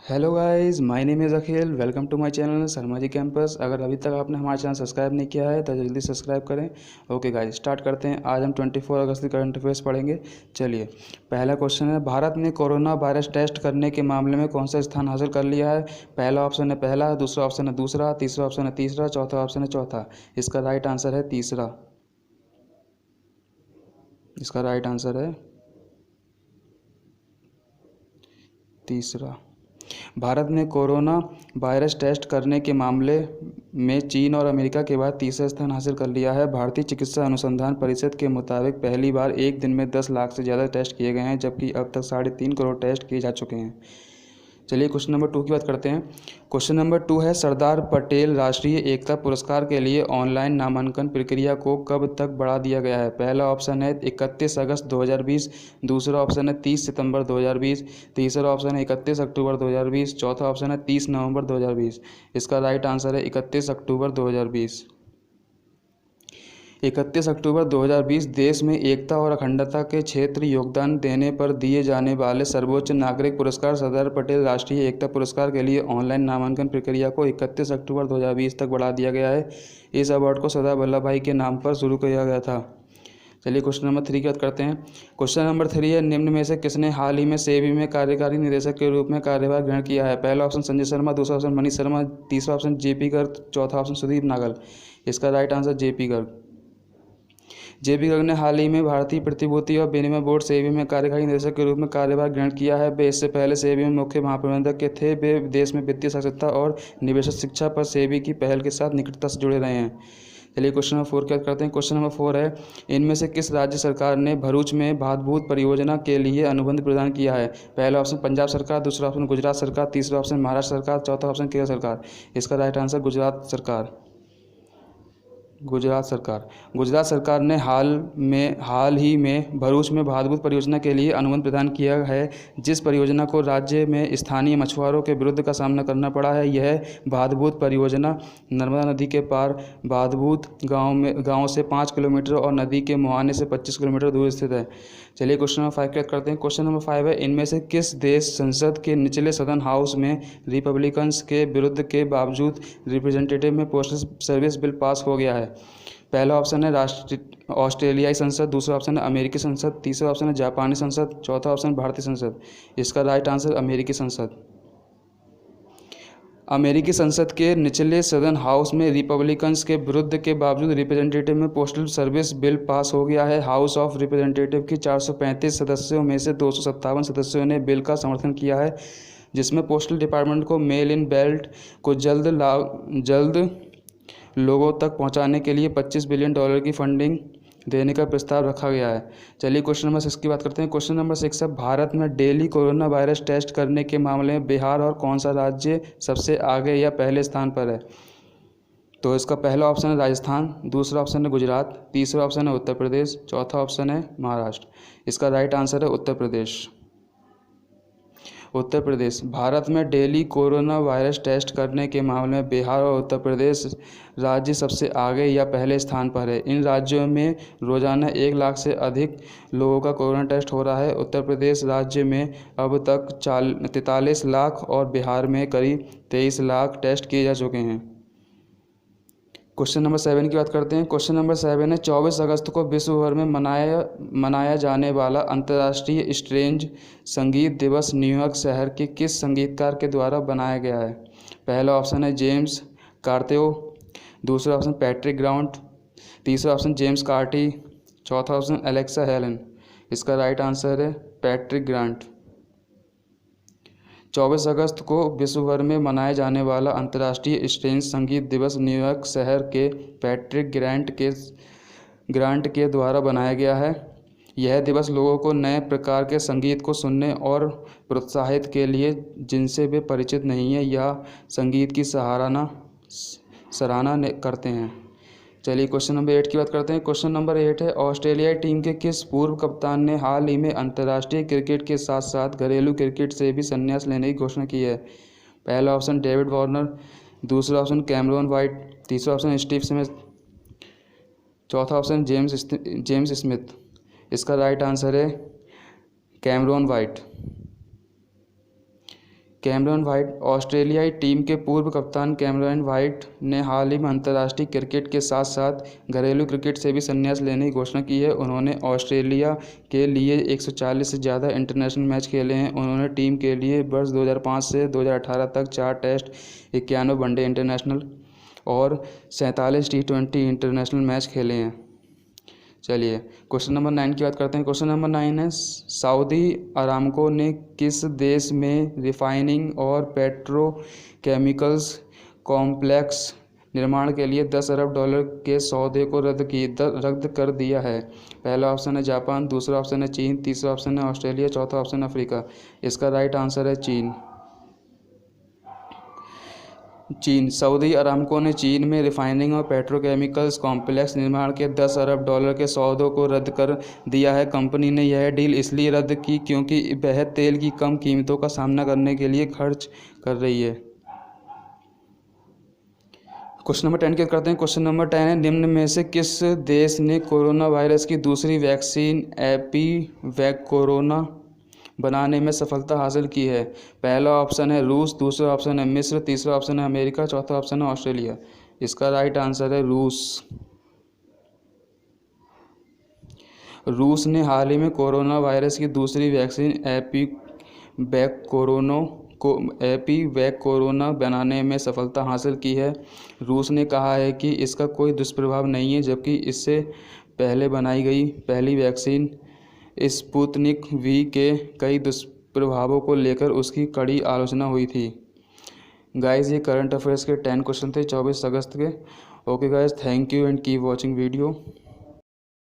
Hello guys, my name is Akhil. Welcome to my channel Sharma ji campus. अगर अभी तक आपने हमारा चैनल सब्सक्राइब नहीं किया है तो जल्दी सब्सक्राइब करें। ओके गाइस, स्टार्ट करते हैं। आज हम 24 अगस्त की करंट अफेयर्स पढ़ेंगे। चलिए, पहला क्वेश्चन है, भारत ने कोरोना वायरस टेस्ट करने के मामले में कौन सा स्थान हासिल कर लिया है? पहला ऑप्शन है पहला, दूसरा ऑप्शन है दूसरा, तीसरा ऑप्शन है तीसरा, चौथा ऑप्शन है चौथा। इसका राइट आंसर है तीसरा। इसका राइट आंसर है तीसरा। भारत ने कोरोना वायरस टेस्ट करने के मामले में चीन और अमेरिका के बाद तीसरा स्थान हासिल कर लिया है। भारतीय चिकित्सा अनुसंधान परिषद के मुताबिक पहली बार एक दिन में 10 लाख से ज़्यादा टेस्ट किए गए हैं, जबकि अब तक 3.5 करोड़ टेस्ट किए जा चुके हैं। चलिए क्वेश्चन नंबर 2 की बात करते हैं। क्वेश्चन नंबर 2 है, सरदार पटेल राष्ट्रीय एकता पुरस्कार के लिए ऑनलाइन नामांकन प्रक्रिया को कब तक बढ़ा दिया गया है? पहला ऑप्शन है 31 अगस्त 2020, दूसरा ऑप्शन है 30 सितंबर 2020, तीसरा ऑप्शन है 31 अक्टूबर 2020, चौथा ऑप्शन है 30 नवंबर 2020। इसका राइट आंसर है 31 अक्टूबर 2020। 31 अक्टूबर 2020 देश में एकता और अखंडता के क्षेत्र योगदान देने पर दिए जाने वाले सर्वोच्च नागरिक पुरस्कार सरदार पटेल राष्ट्रीय एकता पुरस्कार के लिए ऑनलाइन नामांकन प्रक्रिया को 31 अक्टूबर 2020 तक बढ़ा दिया गया है। इस अवार्ड को सरदार वल्लभ भाई के नाम पर शुरू किया गया था। चलिए क्वेश्चन नंबर 3 की बात करते हैं। क्वेश्चन नंबर 3 है, निम्न में से किसने हाल ही में सेबी में कार्यकारी निदेशक के रूप में कार्यभार ग्रहण किया है? पहला ऑप्शन संजय शर्मा, दूसरा ऑप्शन मनीष शर्मा, तीसरा ऑप्शन जेपी गर्ग, चौथा ऑप्शन सुदीप नागल। इसका right answer JP Garg. JP Garg ने हाल ही में भारतीय प्रतिभूति और विनिमय बोर्ड सेबी में कार्यकारी निदेशक के रूप में कार्यभार ग्रहण किया है। वे इससे पहले सेबी में मुख्य महाप्रबंधक के थे। वे देश में वित्तीय साक्षरता और निवेश शिक्षा पर सेबी की पहल के साथ निकटता से जुड़े रहे हैं। चलिए क्वेश्चन नंबर 4 की बात करते हैं। क्वेश्चन नंबर 4 है, इनमें से किस राज्य सरकार ने भरूच में बाधभूत परियोजना के लिए अनुबंध प्रदान किया है? पहला ऑप्शन पंजाब सरकार, दूसरा ऑप्शन गुजरात सरकार, तीसरा ऑप्शन महाराष्ट्र सरकार, चौथा ऑप्शन केरल सरकार। इसका राइट आंसर गुजरात सरकार। गुजरात सरकार ने हाल ही में भरूच में बाधभूत परियोजना के लिए अनुबंध प्रदान किया है, जिस परियोजना को राज्य में स्थानीय मछुआरों के विरोध का सामना करना पड़ा है। यह बाधभूत परियोजना नर्मदा नदी के पार बाधभूत गांव से 5 किलोमीटर और नदी के मुहाने से 25 किलोमीटर दूर स्थित है। चलिए क्वेश्चन नंबर 5 की बात करते हैं। क्वेश्चन नंबर 5 है, इनमें से किस देश संसद के निचले सदन हाउस में रिपब्लिकन्स के विरोध के बावजूद रिप्रेजेंटेटिव में पोस्टल सर्विस बिल पास हो गया है? पहला ऑप्शन है ऑस्ट्रेलियाई संसद, दूसरा ऑप्शन है अमेरिकी संसद, तीसरा ऑप्शन है जापानी संसद, चौथा ऑप्शन भारतीय संसद। इसका राइट आंसर अमेरिकी संसद। अमेरिकी संसद के निचले सदन हाउस में रिपब्लिकन्स के विरोध के बावजूद रिप्रेजेंटेटिव में पोस्टल सर्विस बिल पास हो गया है। हाउस ऑफ रिप्रेजेंटेटिव की 435 सदस्यों में से 257 सदस्यों ने बिल का समर्थन किया है, जिसमें पोस्टल डिपार्टमेंट को मेल इन बैलेट को जल्द लोगों तक पहुंचाने के लिए $25 बिलियन की फंडिंग देने का प्रस्ताव रखा गया है। चलिए क्वेश्चन नंबर 6 की बात करते हैं। क्वेश्चन नंबर 6 है, भारत में डेली कोरोना वायरस टेस्ट करने के मामले में बिहार और कौन सा राज्य सबसे आगे या पहले स्थान पर है? तो इसका पहला ऑप्शन है राजस्थान, दूसरा ऑप्शन है गुजरात, तीसरा ऑप्शन है उत्तर प्रदेश, चौथा ऑप्शन है महाराष्ट्र। इसका राइट आंसर है उत्तर प्रदेश। उत्तर प्रदेश। भारत में डेली कोरोना वायरस टेस्ट करने के मामले में बिहार और उत्तर प्रदेश राज्य सबसे आगे या पहले स्थान पर है। इन राज्यों में रोजाना 1 लाख से अधिक लोगों का कोरोना टेस्ट हो रहा है। उत्तर प्रदेश राज्य में अब तक 43 लाख और बिहार में करीब 23 लाख टेस्ट किए जा चुके हैं। क्वेश्चन नंबर 7 की बात करते हैं। क्वेश्चन नंबर 7 है, 24 अगस्त को विश्व भर में मनाया जाने वाला अंतर्राष्ट्रीय स्ट्रिंग संगीत दिवस न्यूयॉर्क शहर के किस संगीतकार के द्वारा बनाया गया है? पहला ऑप्शन है जेम्स कार्तेओ, दूसरा ऑप्शन पैट्रिक ग्राउंड, तीसरा ऑप्शन जेम्स कार्टी, चौथा ऑप्शन एलेक्सा हेलन। इसका राइट आंसर है पैट्रिक ग्रांट। 24 अगस्त को विश्व भर में मनाए जाने वाला अंतर्राष्ट्रीय स्ट्रिंग संगीत दिवस न्यूयॉर्क शहर के पैट्रिक ग्रांट के द्वारा बनाया गया है। यह दिवस लोगों को नए प्रकार के संगीत को सुनने और प्रोत्साहित के लिए जिनसे वे परिचित नहीं हैं या संगीत की सराहना करते हैं। चलिए क्वेश्चन नंबर 8 की बात करते हैं। क्वेश्चन नंबर 8 है, ऑस्ट्रेलियाई टीम के किस पूर्व कप्तान ने हाल ही में अंतर्राष्ट्रीय क्रिकेट के साथ साथ घरेलू क्रिकेट से भी संन्यास लेने की घोषणा की है? पहला ऑप्शन डेविड वार्नर, दूसरा ऑप्शन कैमरॉन वाइट, तीसरा ऑप्शन स्टीव स्मिथ, चौथा ऑप्शन जेम्स स्मिथ। इसका राइट आंसर है कैमरॉन वाइट। Cameron white. ऑस्ट्रेलियाई टीम के पूर्व कप्तान कैमरन वाइट ने हाल ही में अंतर्राष्ट्रीय क्रिकेट के साथ साथ घरेलू क्रिकेट से भी संन्यास लेने की घोषणा की है। उन्होंने ऑस्ट्रेलिया के लिए 140 से ज़्यादा इंटरनेशनल मैच खेले हैं। उन्होंने टीम के लिए वर्ष 2005 से 2018 तक 4 टेस्ट, 91 वनडे इंटरनेशनल और 47 T20 इंटरनेशनल मैच खेले हैं। चलिए क्वेश्चन नंबर 9 की बात करते हैं। क्वेश्चन नंबर 9 है, सऊदी अरामको ने किस देश में रिफाइनिंग और पेट्रोकेमिकल्स कॉम्प्लेक्स निर्माण के लिए $10 अरब के सौदे को रद्द कर दिया है? पहला ऑप्शन है जापान, दूसरा ऑप्शन है चीन, तीसरा ऑप्शन है ऑस्ट्रेलिया, चौथा ऑप्शन है अफ्रीका। इसका राइट आंसर है चीन। सऊदी अरामको ने चीन में रिफाइनिंग और पेट्रोकेमिकल्स कॉम्प्लेक्स निर्माण के $10 अरब के सौदों को रद्द कर दिया है। कंपनी ने यह डील इसलिए रद्द की क्योंकि वह तेल की कम कीमतों का सामना करने के लिए खर्च कर रही है। क्वेश्चन नंबर 10 की बात करते हैं। क्वेश्चन नंबर 10 है, निम्न में से किस देश ने कोरोना वायरस की दूसरी वैक्सीन एपीवैक कोरोना बनाने में सफलता हासिल की है? पहला ऑप्शन है रूस, दूसरा ऑप्शन है मिस्र, तीसरा ऑप्शन है अमेरिका, चौथा ऑप्शन है ऑस्ट्रेलिया। इसका राइट आंसर है रूस। रूस ने हाल ही में कोरोना वायरस की दूसरी वैक्सीन एपीवैक कोरोना बनाने में सफलता हासिल की है। रूस ने कहा है कि इसका कोई दुष्प्रभाव नहीं है, जबकि इससे पहले बनाई गई पहली वैक्सीन स्पुतनिक वी के कई दुष्प्रभावों को लेकर उसकी कड़ी आलोचना हुई थी। गाइस, ये करंट अफेयर्स के 10 क्वेश्चन थे 24 अगस्त के। Okay guys, thank you and keep watching video.